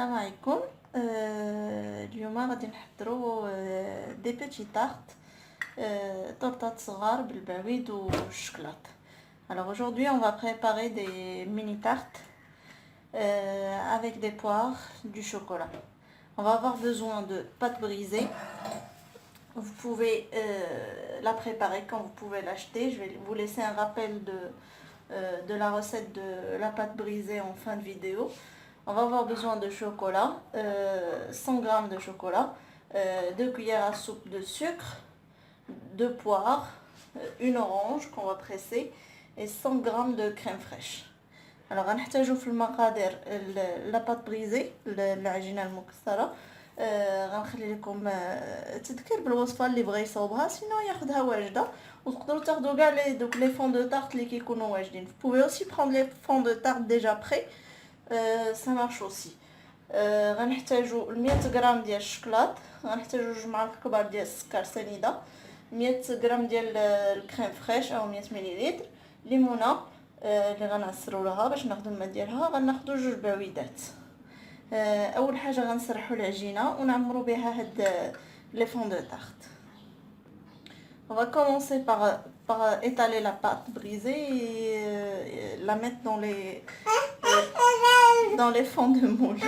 السلام عليكم. اليوم غادي نحضروا دي بيتي تارت طرطات صغار بالبعويد والشوكولات. Alors aujourd'hui on va préparer des mini tartes avec des poires, du chocolat. On va avoir besoin de pâte brisée. Vous pouvez la préparer quand vous pouvez l'acheter. Je vais vous laisser un rappel de la recette de la pâte brisée en fin de vidéo. On va avoir besoin de chocolat, 100 g de chocolat, 2 cuillères à soupe de sucre, 2 poires, une orange qu'on va presser et 100 g de crème fraîche. Alors غنحتاجو في المقادير لا بات بريزي العجينه المكسره. غنخلي لكم تذكير بالوصفه اللي بغى يصاوبها سينو ياخذها واجده وتقدروا تاخذوا كاع لي فون دو تارت اللي كيكونوا واجدين. Vous pouvez aussi prendre les fonds de tarte déjà prêts. Ça marche aussi. غنحتاجو 100 غرام ديال الشوكولات، غنحتاجو 2 معالق كبار ديال السكر سنيده، 100 غرام ديال الكريم فريش او 100 مليلتر، ليمونه اللي غنعصروا لها باش ناخذ الماء ديالها. غناخذوا 2 بعويدات. اول حاجه غنسرحوا العجينه ونعمروا بها هاد لي فون دو تارت. On va commencer par étaler la pâte brisée et la mettre dans les fonds de moule.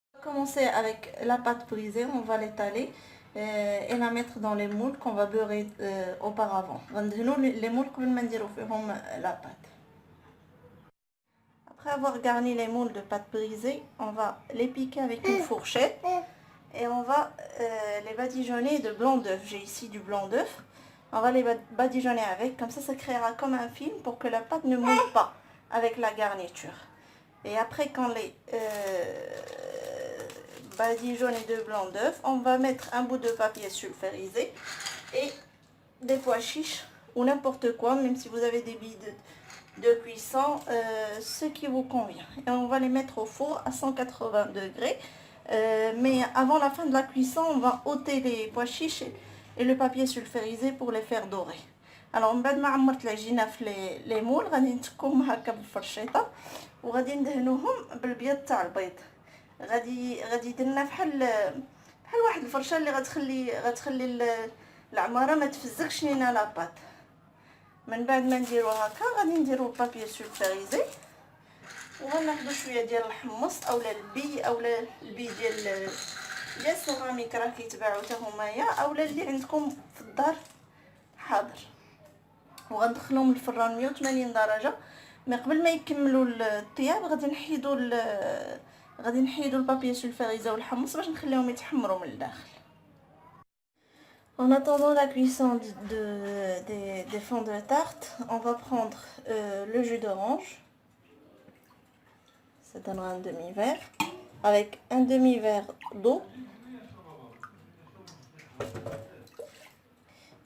On va commencer avec la pâte brisée, on va l'étaler et la mettre dans les moules qu'on va beurrer auparavant. Les moules قبل ما نديرو فيهم la pâte. Après avoir garni les moules de pâte brisée, on va les piquer avec une fourchette et on va les badigeonner de blanc d'œuf. J'ai ici du blanc d'œuf. On va les badigeonner avec, comme ça créera comme un film pour que la pâte ne moule pas avec la garniture. Et après quand les badigeonnés de blanc d'œuf, on va mettre un bout de papier sulfurisé et des pois chiches ou n'importe quoi, même si vous avez des billes de cuisson, ce qui vous convient. Et on va les mettre au four à 180 degrés. Mais avant la fin de la cuisson, on va ôter les pois chiches et le papier sulfurisé pour les faire dorer. Alors من بعد ما عمرت العجينه في لي مول غادي نتكوهم هكا بالفرشيطه وغادي ندهنوهم بالبيض تاع البيض. غادي درنا بحال واحد الفرشه اللي غتخلي العماره ما تفزكش لينا لاباط. من بعد ما نديرو هكا غادي نديرو بابي سولفاريزي وغناخدو شويه ديال الحمص اولا البي اولا البي ديال السيراميك راه كيتباعوا حتى همايا اولا اللي عندكم في الدار حاضر. وغندخلهم للفران 180 درجه. مي قبل ما يكملوا الطياب غادي نحيدوا البابي سولفاريزي والحمص باش نخليهم يتحمروا من الداخل. En attendant la cuisson des fonds de tarte, on va prendre le jus d'orange. Ça donnera un demi-verre avec un demi-verre d'eau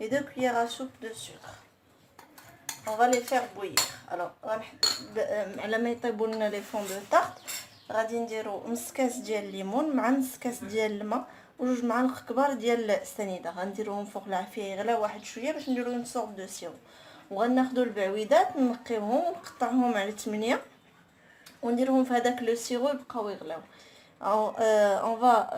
et 2 cuillères à soupe de sucre. On va les faire bouillir. Alors, على ما يطيبوا لنا les fonds de tarte غادي نديرو نص كاس ديال الليمون مع نص كاس ديال الماء وجوج معالق كبار ديال السنيده. غنديروهم فوق العافيه يغلى واحد شويه باش نديرو اون سورت دو سيرو. وغناخذوا البعويدات نقيوهم ونقطعهم على 8 ونديرهم في هذاك لو سيرو يبقاو يغلاو. On va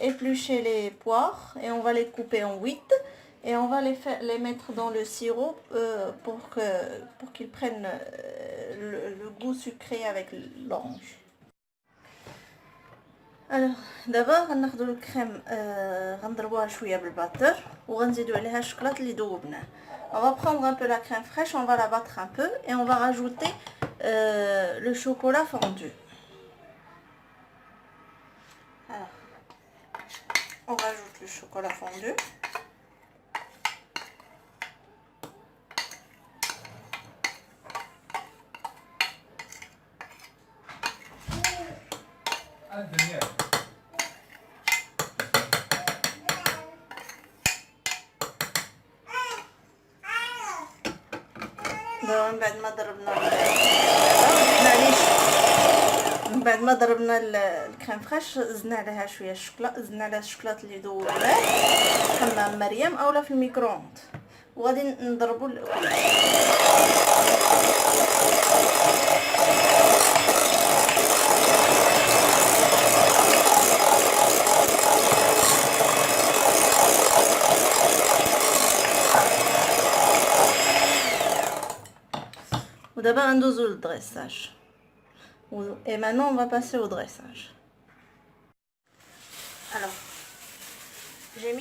éplucher les poires et on va les couper en 8 et on va les mettre dans le sirop pour qu'ils prennent le goût sucré avec l'orange. Alors d'abord غناخذوا الكريم غنضربوها شويه بالباتر وغنزيدوا عليها الشوكولات اللي ذوبناه. On va prendre un peu la crème fraîche, on va la battre un peu et on va rajouter le chocolat fondu. Alors, on rajoute le chocolat fondu. من بعد ما ضربنا من بعد ما ضربنا الكريم فريش زدنا عليها شويه الشوكولا، زدنا عليها الشوكولات اللي ذوبناه في حمام مريم اولا في الميكرووند وغادي نضربوا d'abord on dose le dressage. Et maintenant on va passer au dressage. Alors, j'ai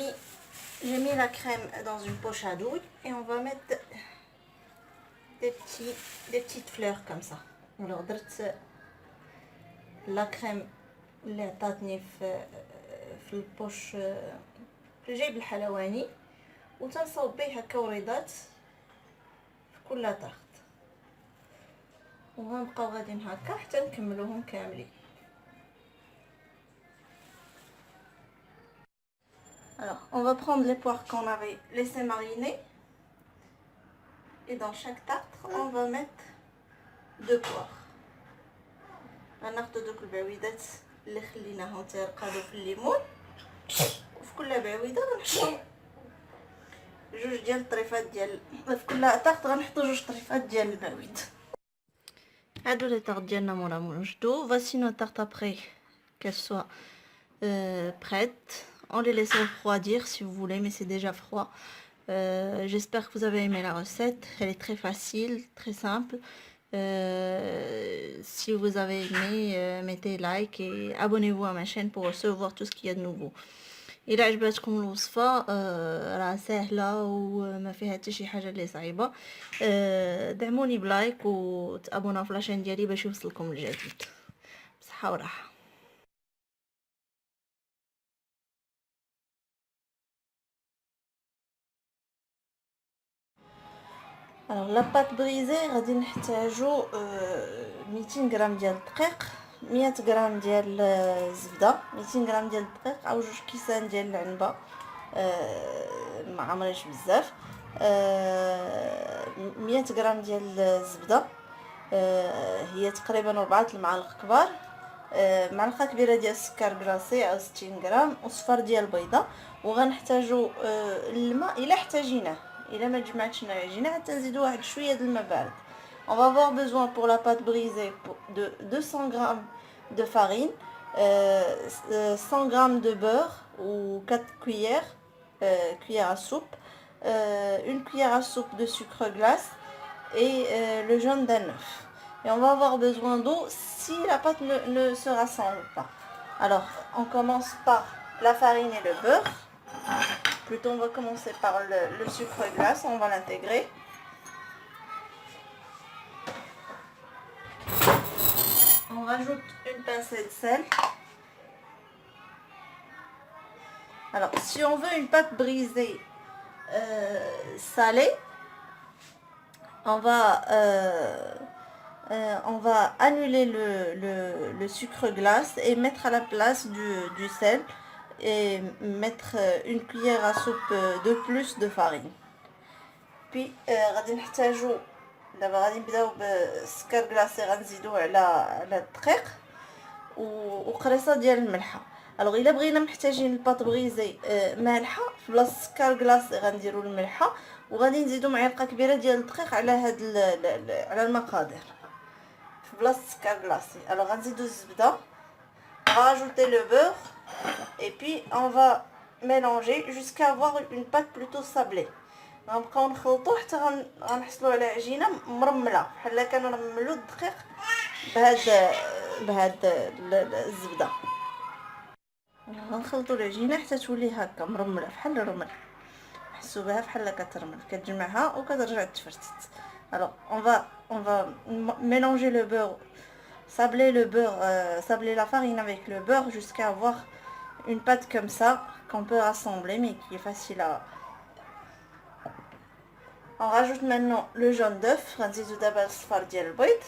mis la crème dans une poche à douille et on va mettre des petites fleurs comme ça. Alors درت la crème اللي عطاتني في البوش في جيب الحلواني وتنصاوب بيه هكا وريضات في كل طاخت وغنبقاو غاديين هكا حتى نكملوهم كاملين. Alors, on va prendre les poires qu'on avait laissé mariner et dans chaque tartre, on va mettre 2 poires. غناخدو دوك البعويدات اللي خليناهم تيرقادو في الليمون وفي كل بعويده غنحطو جوج ديال الطريفات ديال في كل طارت غنحطو جوج طريفات ديال البعويد. هادو لي طارت ديالنا موراهم وجدو. Voici nos tartes après qu'elles soient prêtes. On les laisse refroidir si vous voulez, mais c'est déjà froid. J'espère que vous avez aimé la recette. Elle est très facile, très simple. Si vous avez aimé, mettez like et abonnez-vous à ma chaîne pour recevoir tout ce qu'il y a de nouveau. إلا عجبتكم الوصفة راه سهلة وما فيها حتى شي حاجة اللي صعيبة. دعموني بلايك وتابوناو في لاشين ديالي باش يوصلكم الجديد. بصحة وراحة. Alors la pâte brisée غادي نحتاجو 200 غرام ديال الدقيق، 100 غرام ديال الزبده، 200 غرام ديال الدقيق او 2 كيسان ديال العنبه ما عمريش بزاف، 100 غرام ديال الزبده هي تقريبا 4 المعالق كبار، معلقه كبيره ديال السكر كلاصي او 60 غرام وصفر ديال البيضه. وغنحتاجو الماء الا احتاجيناه، الا ما جمعتش العجينه حتى نزيدو واحد شويه د الماء بارد. On va avoir besoin pour la pâte brisée de 200 g de farine, 100 g de beurre ou 4 cuillères à soupe, une cuillère à soupe de sucre glace et le jaune d'un œuf. Et on va avoir besoin d'eau si la pâte ne se rassemble pas. Alors, on commence par la farine et le beurre. Plutôt, on va commencer par le sucre glace, on va l'intégrer. On rajoute une pincée de sel. Alors, si on veut une pâte brisée salée, on va annuler le sucre glace et mettre à la place du sel et mettre une cuillère à soupe de plus de farine. Puis غادي نحتاجو دابا غادي نبداو بالسكر كلاصي غنزيدوه على الدقيق وقريصه ديال الملحه. الوغ الا بغينا محتاجين الباط بغيزي مالحه في بلاصه السكر كلاصي غنديروا الملحه وغادي نزيدوا معلقه كبيره ديال الدقيق على هاد على المقادير في بلاصه السكر كلاصي. الوغ غنزيدوا الزبده، rajouter le beurre et puis on va mélanger jusqu'à avoir une pâte plutôt sablée. غنبقاو نخلطو حتى غنحصلوا على عجينه مرمله بحال كنرملوا الدقيق بهاد الزبده. غنخلطوا العجينه حتى تولي هكا مرمله بحال الرمل، نحسوا بها بحال كترمل، كتجمعها وكترجع تفرتت. Alors on va mélanger le beurre, sabler la farine avec le beurre jusqu'à avoir une pâte comme ça qu'on peut rassembler mais qui est facile à. On rajoute maintenant le jaune d'œuf، غنزيدو دابا الصفار ديال البيض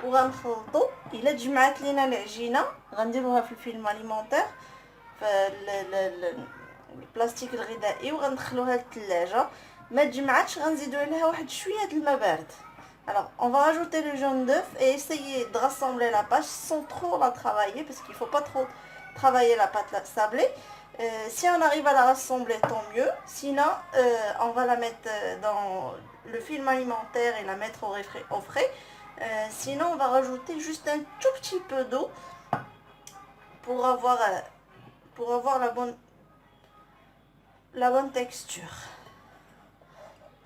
وغنخلطو. الا تجمعات لينا العجينه غنديروها في الفيلم اليمونتير في البلاستيك الغذائي وغندخلوها للثلاجه. ما تجمعاتش غنزيدو عليها واحد شويه د الماء بارد. Alors on va rajouter le jaune d'œuf et essayer de rassembler la pâte sans trop la travailler parce qu'il faut pas trop travailler la pâte sablée. Si on arrive à la rassembler, tant mieux. Sinon, on va la mettre dans le film alimentaire et la mettre au frais. Sinon, on va rajouter juste un tout petit peu d'eau pour avoir la bonne texture.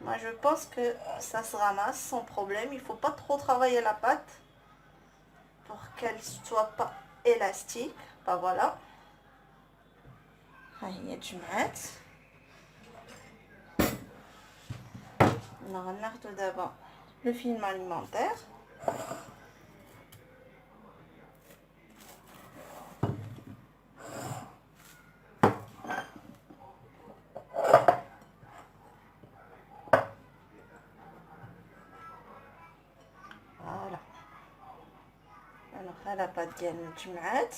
Moi je pense que ça se ramasse sans problème. Il faut pas trop travailler la pâte pour qu'elle soit pas élastique. Bah voilà. ها هي تجمعات. غناخدو دابا le film alimentaire. Voilà. Alors la pâte ديالنا تجمعات.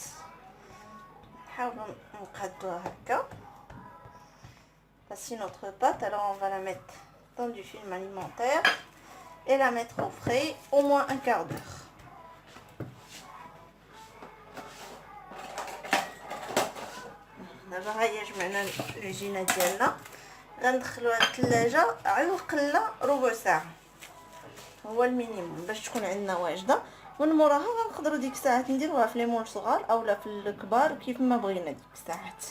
نحاولوا نقادوها هكا. Voici notre pâte. Alors on va la mettre dans du film alimentaire et la mettre au frais au moins un quart d'heure. دابا ها هي جمعنا العجينه ديالنا، غندخلوها الثلاجه على الاقل ربع ساعه، هو المينيموم باش تكون عندنا واجده. ومن موراها غنقدروا ديك الساعات نديروها في ليمون صغار اولا في الكبار كيف ما بغينا ديك الساعات.